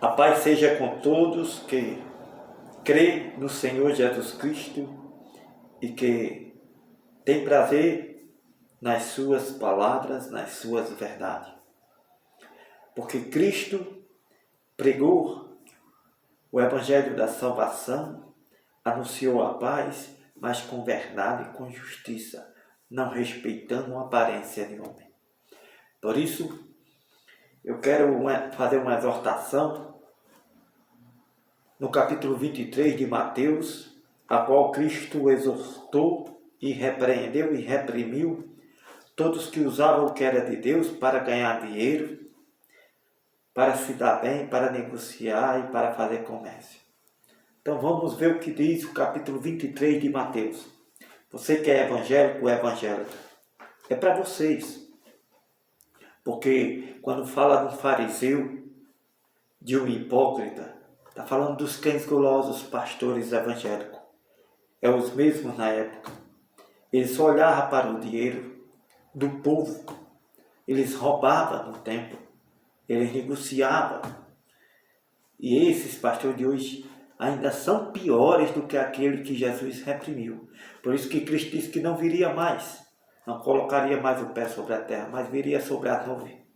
A paz seja com todos que crê no Senhor Jesus Cristo e que tem prazer nas suas palavras, nas suas verdades. Porque Cristo pregou o Evangelho da salvação, anunciou a paz, mas com verdade e com justiça, não respeitando a aparência de homem. Por isso, eu quero fazer uma exortação no capítulo 23 de Mateus, a qual Cristo exortou e repreendeu e reprimiu todos que usavam o que era de Deus para ganhar dinheiro, para se dar bem, para negociar e para fazer comércio. Então vamos ver o que diz o capítulo 23 de Mateus. Você que é evangélico ou evangélica, é para vocês. Porque quando fala de um fariseu, de um hipócrita, está falando dos cães gulosos pastores evangélicos. É os mesmos na época. Eles só olhavam para o dinheiro do povo. Eles roubavam no templo. Eles negociavam. E esses pastores de hoje ainda são piores do que aquele que Jesus reprimiu. Por isso que Cristo disse que não viria mais. Não colocaria mais o pé sobre a terra, mas viria sobre a nuvem.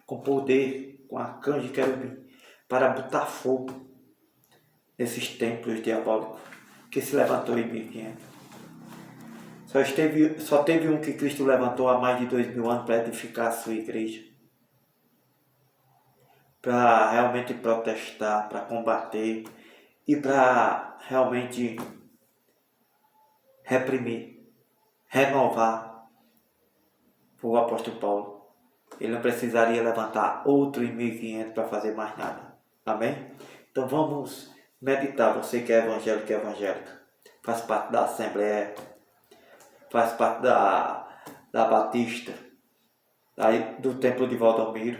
Com poder, com arcanjo e querubim. Para botar fogo nesses templos diabólicos que se levantou em 1500. Só teve um que Cristo levantou há mais de 2000 anos para edificar a sua igreja. Para realmente protestar, para combater e para realmente reprimir, renovar. Foi o apóstolo Paulo. Ele não precisaria levantar outro em 1500 para fazer mais nada. Amém? Então vamos meditar. Você que é evangélico e evangélica, faz parte da Assembleia, faz parte da Batista, do Templo de Valdomiro,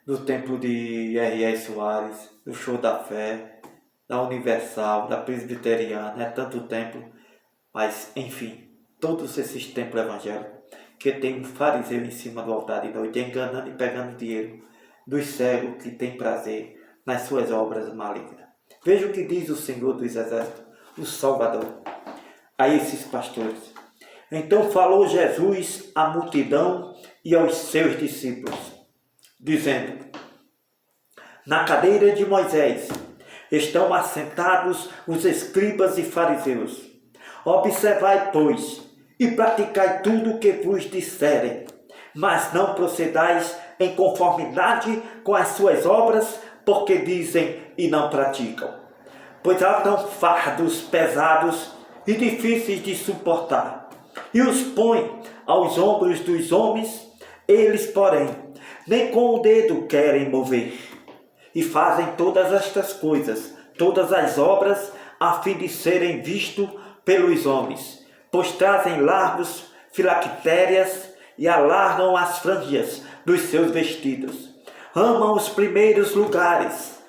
do Templo de R.S. Soares, do Show da Fé, da Universal, da Presbiteriana, é tanto templo, mas enfim, todos esses templos evangélicos, que tem um fariseu em cima do altar de noite, enganando e pegando dinheiro dos cegos que tem prazer nas suas obras malignas. Veja o que diz o Senhor dos Exércitos, o Salvador, a esses pastores. Então falou Jesus à multidão e aos seus discípulos, dizendo: na cadeira de Moisés estão assentados os escribas e fariseus. Observai, pois, e praticai tudo o que vos disserem, mas não procedais em conformidade com as suas obras, porque dizem e não praticam. Pois atam fardos pesados e difíceis de suportar, e os põem aos ombros dos homens, eles, porém, nem com o dedo querem mover. E fazem todas estas coisas, todas as obras, a fim de serem vistos pelos homens, pois trazem largos filactérias e alargam as franjas dos seus vestidos. Amam os primeiros lugares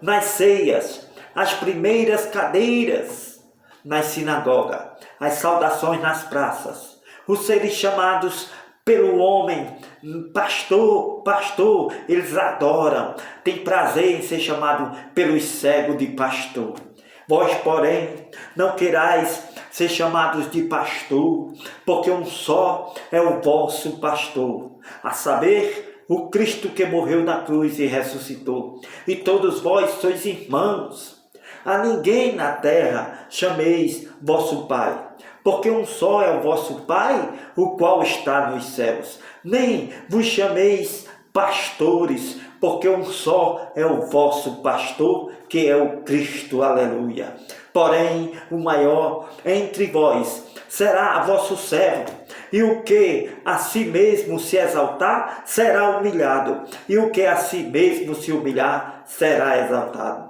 nas ceias, as primeiras cadeiras nas sinagogas, as saudações nas praças, os serem chamados pelo homem, pastor, pastor, eles adoram, têm prazer em ser chamado pelos cegos de pastor. Vós, porém, não querais ser chamados de pastor, porque um só é o vosso pastor, a saber, o Cristo que morreu na cruz e ressuscitou. E todos vós sois irmãos. A ninguém na terra chameis vosso Pai, porque um só é o vosso Pai, o qual está nos céus. Nem vos chameis pastores, porque um só é o vosso pastor, que é o Cristo. Aleluia. Porém, o maior entre vós será vosso servo, e o que a si mesmo se exaltar, será humilhado, e o que a si mesmo se humilhar, será exaltado.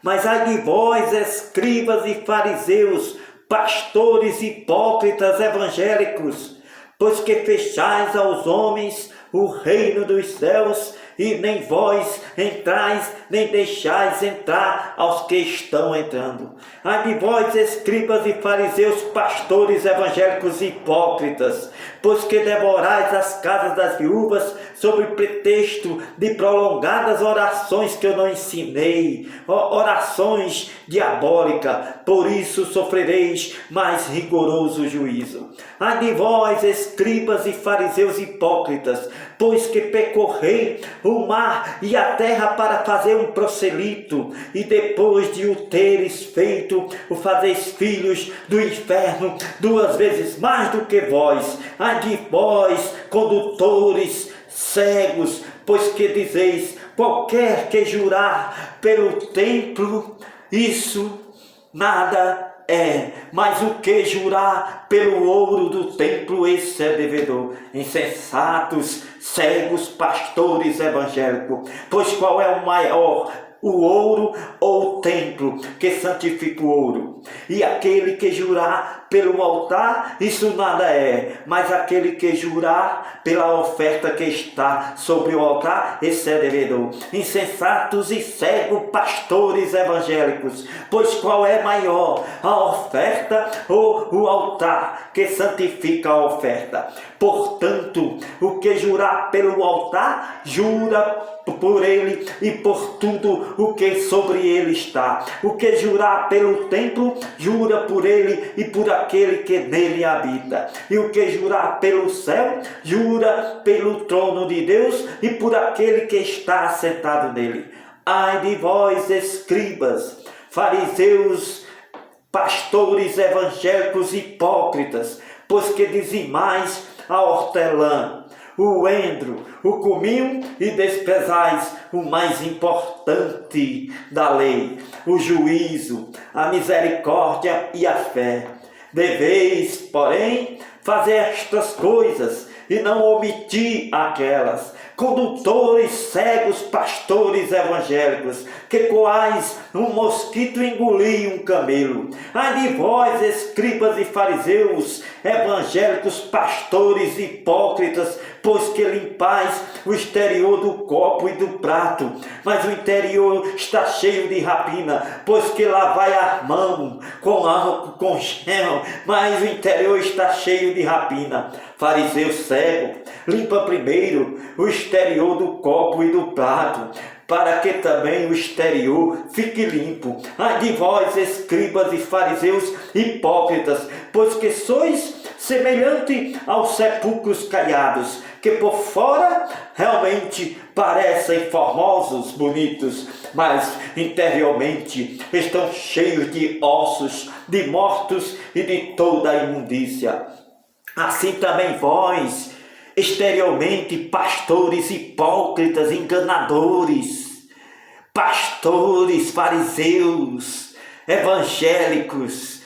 Mas ai de vós, escribas e fariseus, pastores hipócritas evangélicos, pois que fechais aos homens o reino dos céus, e nem vós entrais, nem deixais entrar aos que estão entrando. Ai de vós, escribas e fariseus, pastores evangélicos hipócritas, pois que devorais as casas das viúvas sob pretexto de prolongadas orações que eu não ensinei, orações diabólicas, por isso sofrereis mais rigoroso juízo. Ai de vós, escribas e fariseus hipócritas, pois que percorrei o mar e a terra para fazer um prosselito, e depois de o teres feito, o fazeis filhos do inferno 2 vezes mais do que vós. Ai de vós, condutores cegos, pois que dizeis, qualquer que jurar pelo templo, isso nada é, mas o que jurar pelo ouro do templo, esse é devedor. Insensatos, cegos, pastores evangélicos, pois qual é o maior, o ouro ou o templo que santifica o ouro? E aquele que jurar pelo altar, isso nada é, mas aquele que jurar pela oferta que está sobre o altar, esse é devedor. Insensatos e cegos, pastores evangélicos, pois qual é maior, a oferta ou o altar que santifica a oferta? Portanto, o que jurar pelo altar, jura por ele e por tudo o que sobre ele está. O que jurar pelo templo, jura por ele e por aquele que nele habita. E o que jurar pelo céu, jura pelo trono de Deus e por aquele que está assentado nele. Ai de vós, escribas, fariseus, pastores evangélicos hipócritas, pois que dizimais a hortelã, o endro, o cominho e desprezais o mais importante da lei, o juízo, a misericórdia e a fé. Deveis, porém, fazer estas coisas e não omitir aquelas. Condutores cegos, pastores evangélicos, que coais um mosquito engolir um camelo. Ai de vós, escribas e fariseus, evangélicos, pastores hipócritas, pois que limpais o exterior do copo e do prato, mas o interior está cheio de rapina, pois que lavai a mão com álcool, com gel, mas o interior está cheio de rapina. Fariseu cego, limpa primeiro o exterior do copo e do prato, para que também o exterior fique limpo. Ai de vós, escribas e fariseus hipócritas, pois que sois semelhante aos sepulcros caiados, que por fora realmente parecem formosos, bonitos, mas interiormente estão cheios de ossos, de mortos e de toda a imundícia. Assim também vós, exteriormente, pastores hipócritas, enganadores, pastores, fariseus, evangélicos,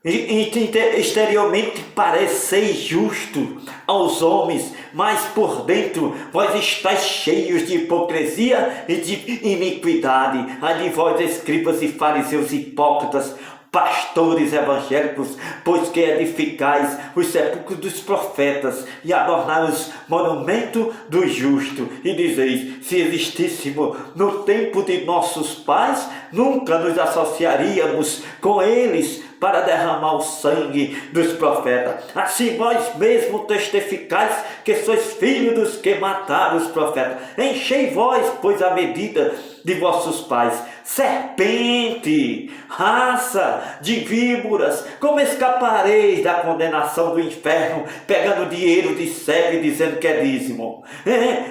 exteriormente pareceis justo aos homens, mas por dentro vós estáis cheios de hipocrisia e de iniquidade. Ai de vós, escribas e fariseus hipócritas, pastores evangélicos, pois que edificais os sepulcros dos profetas e adornais os monumentos do justo, e dizeis, se existíssemos no tempo de nossos pais, nunca nos associaríamos com eles para derramar o sangue dos profetas. Assim vós mesmos testificais que sois filhos dos que mataram os profetas. Enchei vós, pois, a medida de vossos pais. Serpente, raça de víboras, como escapareis da condenação do inferno, pegando dinheiro de cego e dizendo que é dízimo?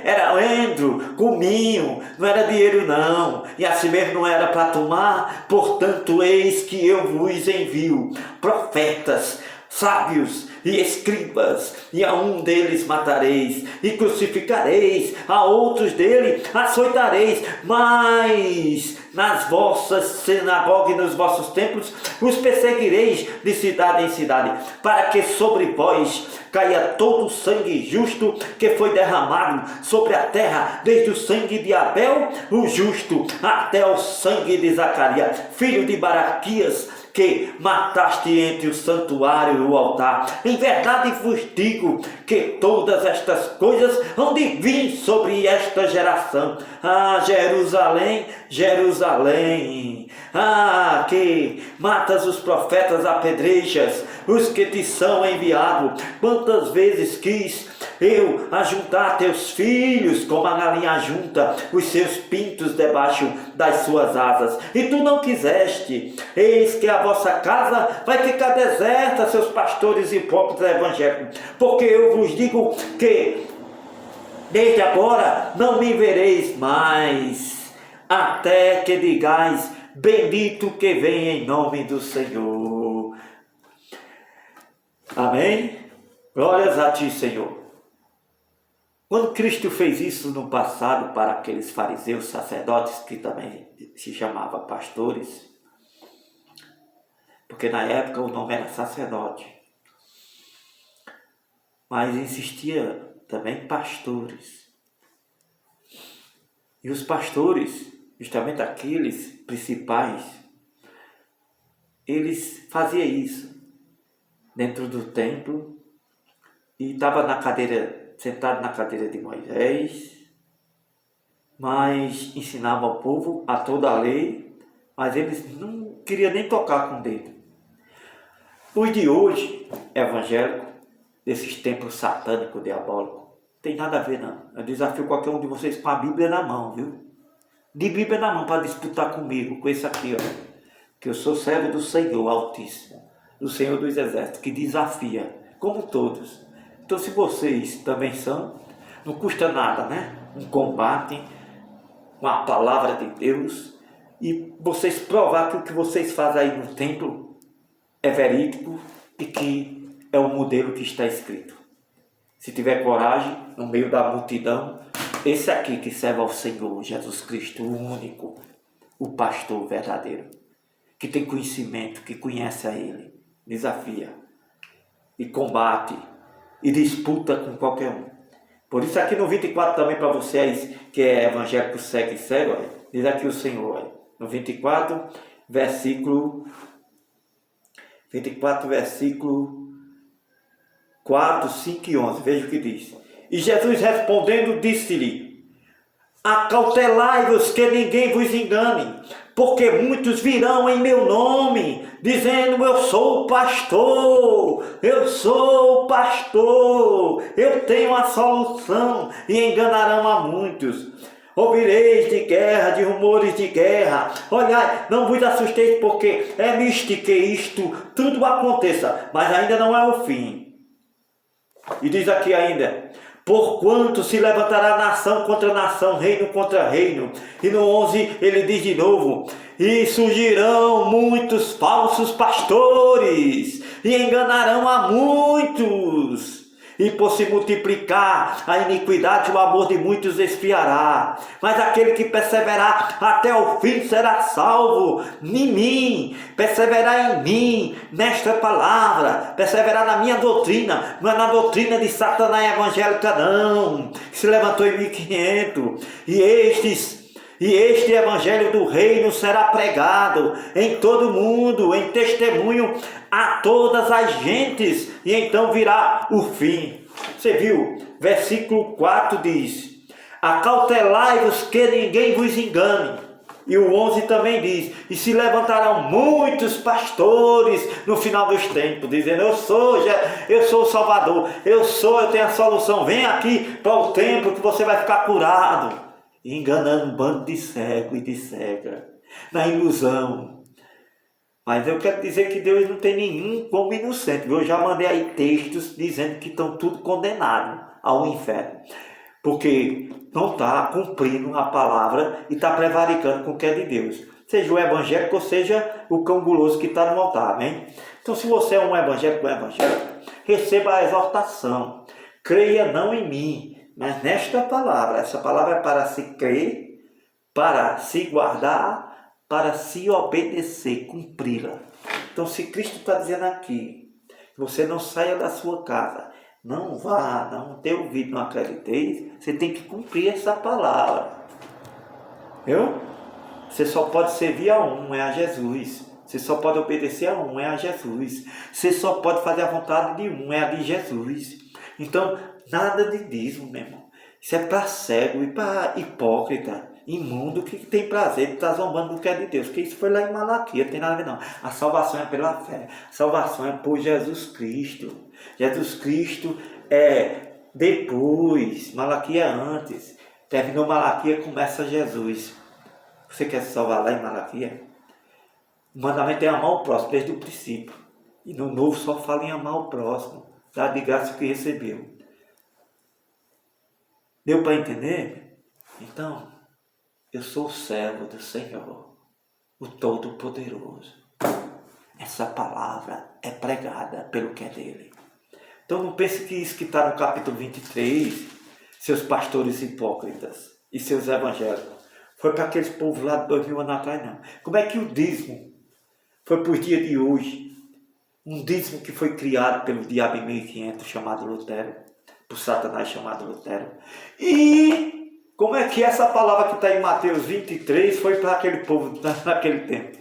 Era endro, cominho, não era dinheiro não, e assim mesmo não era para tomar. Portanto, eis que eu vos envio profetas, sábios e escribas, e a um deles matareis, e crucificareis, a outros dele açoitareis, mas nas vossas sinagogas e nos vossos templos os perseguireis de cidade em cidade, para que sobre vós caia todo o sangue justo que foi derramado sobre a terra, desde o sangue de Abel, o justo, até o sangue de Zacarias, filho de Baraquias, que mataste entre o santuário e o altar. Em verdade vos digo que todas estas coisas hão de vir sobre esta geração. Ah, Jerusalém, Jerusalém, ah, que matas os profetas, apedrejas os que te são enviados. Quantas vezes quis eu ajuntar teus filhos, como a galinha ajunta os seus pintos debaixo das suas asas, e tu não quiseste. Eis que a vossa casa vai ficar deserta, seus pastores hipócritas evangélicos, porque eu vos digo que desde agora não me vereis mais, até que digais: bendito que vem em nome do Senhor. Amém? Glórias a ti, Senhor. Quando Cristo fez isso no passado para aqueles fariseus, sacerdotes, que também se chamavam pastores, porque na época o nome era sacerdote, mas existia também pastores. E os pastores, justamente aqueles principais, eles faziam isso dentro do templo e estava sentado na cadeira de Moisés, mas ensinava ao povo a toda a lei, mas eles não queriam nem tocar com o dedo. Os de hoje, evangélico, desses templos satânicos, diabólicos, tem nada a ver não. Eu desafio qualquer um de vocês com a Bíblia na mão, viu? De Bíblia na mão para disputar comigo, com esse aqui, ó. Que eu sou servo do Senhor Altíssimo, do Senhor dos Exércitos, que desafia, como todos. Então, se vocês também são, não custa nada, né? Um combate com a palavra de Deus, e vocês provar que o que vocês fazem aí no templo é verídico e que é o modelo que está escrito. Se tiver coragem, no meio da multidão, esse aqui que serve ao Senhor Jesus Cristo, o único, o pastor verdadeiro, que tem conhecimento, que conhece a Ele, desafia e combate e disputa com qualquer um. Por isso aqui no 24 também para vocês que é evangélico cego e cego, diz aqui o Senhor, no 24, versículo 4, 5 e 11, veja o que diz. E Jesus respondendo disse-lhe: acautelai-vos que ninguém vos engane, porque muitos virão em meu nome, dizendo: eu sou pastor, eu tenho a solução, e enganarão a muitos. Ouvireis de guerra, de rumores de guerra. Olhai, não vos assusteis, porque é misto que isto tudo aconteça, mas ainda não é o fim. E diz aqui ainda: porquanto se levantará nação contra nação, reino contra reino. E no 11 ele diz de novo: e surgirão muitos falsos pastores, e enganarão a muitos. E por se multiplicar a iniquidade, o amor de muitos esfriará. Mas aquele que perseverar até o fim será salvo. Em mim, perseverar em mim, nesta palavra, perseverar na minha doutrina, não é na doutrina de Satanás evangélica não, que se levantou em 1500. E este evangelho do reino será pregado em todo o mundo, em testemunho a todas as gentes, e então virá o fim. Você viu? Versículo 4 diz: acautelai-vos que ninguém vos engane. E o 11 também diz: e se levantarão muitos pastores no final dos tempos, dizendo: eu sou o Salvador, eu tenho a solução, vem aqui para o templo que você vai ficar curado. Enganando um bando de cego e de cega, na ilusão. Mas eu quero dizer que Deus não tem nenhum como inocente. Eu já mandei aí textos dizendo que estão tudo condenados ao inferno, porque não está cumprindo a palavra e está prevaricando com o que é de Deus, seja o evangélico ou seja o cão guloso que está no altar, amém? Então, se você é um evangélico, receba a exortação, creia não em mim, mas nesta palavra. Essa palavra é para se crer, para se guardar, para se obedecer, cumpri-la. Então, se Cristo está dizendo aqui, você não saia da sua casa, não vá, não dê ouvido, não acreditei, você tem que cumprir essa palavra. Viu? Você só pode servir a um, é a Jesus. Você só pode obedecer a um, é a Jesus. Você só pode fazer a vontade de um, é a de Jesus. Então, nada de dízimo, meu irmão. Isso é para cego e para hipócrita, imundo, que tem prazer de estar zombando do que é de Deus. Porque isso foi lá em Malaquias, não tem nada a ver não. A salvação é pela fé. A salvação é por Jesus Cristo. Jesus Cristo é depois, Malaquias é antes. Terminou Malaquias, começa Jesus. Você quer se salvar lá em Malaquias? O mandamento é amar o próximo desde o princípio. E no novo só fala em amar o próximo. Dá de graça o que recebeu. Deu para entender? Então, eu sou o servo do Senhor, o Todo-Poderoso. Essa palavra é pregada pelo que é dele. Então não pense que isso que está no capítulo 23, seus pastores hipócritas e seus evangélicos, foi para aqueles povos lá de 2000 anos atrás, não. Como é que o dízimo foi para os dias de hoje? Um dízimo que foi criado pelo diabo em 1500, chamado Lutero, por Satanás chamado Lutero. E como é que essa palavra que está em Mateus 23 foi para aquele povo naquele tempo?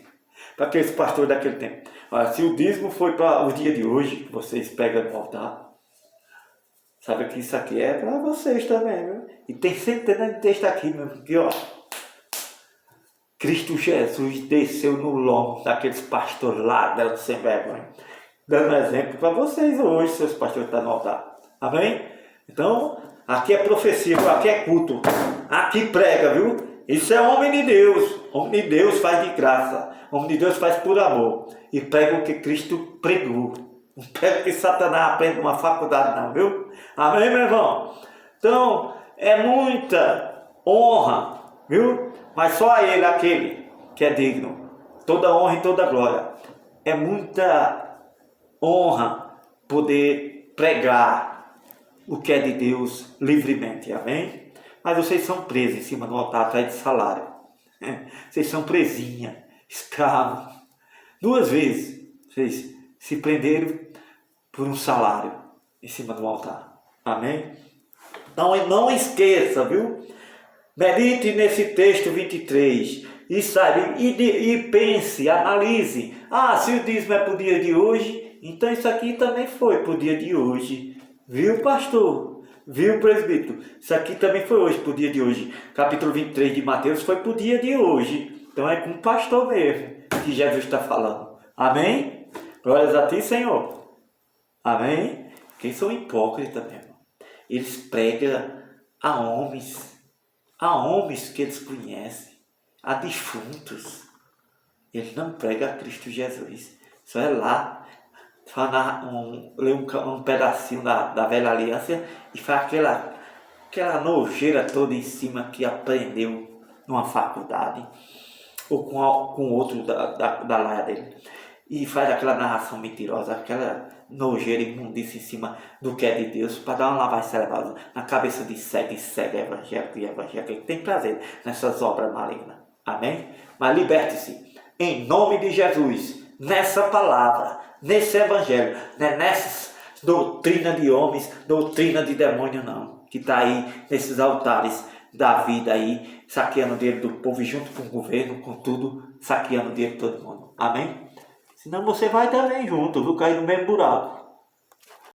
Para aqueles pastores daquele tempo. Olha, se o dízimo foi para o dia de hoje, que vocês pegam no altar, sabe que isso aqui é para vocês também, viu? E tem centenas de textos aqui, meu, porque ó, Cristo Jesus desceu no lombo daqueles pastores lá, dando sem vergonha. Dando exemplo para vocês hoje, seus pastores que estão no altar. Amém? Então, aqui é profecia, aqui é culto. Aqui prega, viu? Isso é homem de Deus. Homem de Deus faz de graça. Homem de Deus faz por amor. E prega o que Cristo pregou. Não prega que Satanás aprende numa faculdade não, viu? Amém, meu irmão? Então, é muita honra, viu? Mas só a ele, aquele que é digno. Toda honra e toda glória. É muita honra poder pregar o que é de Deus livremente, amém? Mas vocês são presos em cima do altar atrás de salário. Vocês são presinha, escravos. 2 vezes vocês se prenderam por um salário em cima do altar, amém? Então não esqueça, viu? Medite nesse texto 23 e sabe, e pense, analise. Ah, se o dízimo é para o dia de hoje, então isso aqui também foi para o dia de hoje. Viu, pastor? Viu, presbítero? Isso aqui também foi hoje, para o dia de hoje. Capítulo 23 de Mateus foi para o dia de hoje. Então é com o pastor mesmo que Jesus está falando. Amém? Glórias a ti, Senhor. Amém? Quem são hipócritas mesmo? Eles pregam a homens que eles conhecem, a defuntos. Eles não pregam a Cristo Jesus. Só é lá, lê um pedacinho da velha aliança e faz aquela nojeira toda em cima que aprendeu numa faculdade ou com outro da laia dele. E faz aquela narração mentirosa, aquela nojeira imundícia em cima do que é de Deus, para dar uma lavagem cerebral na cabeça de cego evangélico e evangélico, que tem prazer nessas obras malignas. Amém? Mas liberte-se, em nome de Jesus, nessa palavra, nesse evangelho, não é nessas doutrina de homens, doutrina de demônio não, que está aí nesses altares da vida aí, saqueando o dinheiro do povo, e junto com o governo, com tudo, saqueando o dinheiro de todo mundo. Amém? Senão você vai também junto, viu? Cair no mesmo buraco.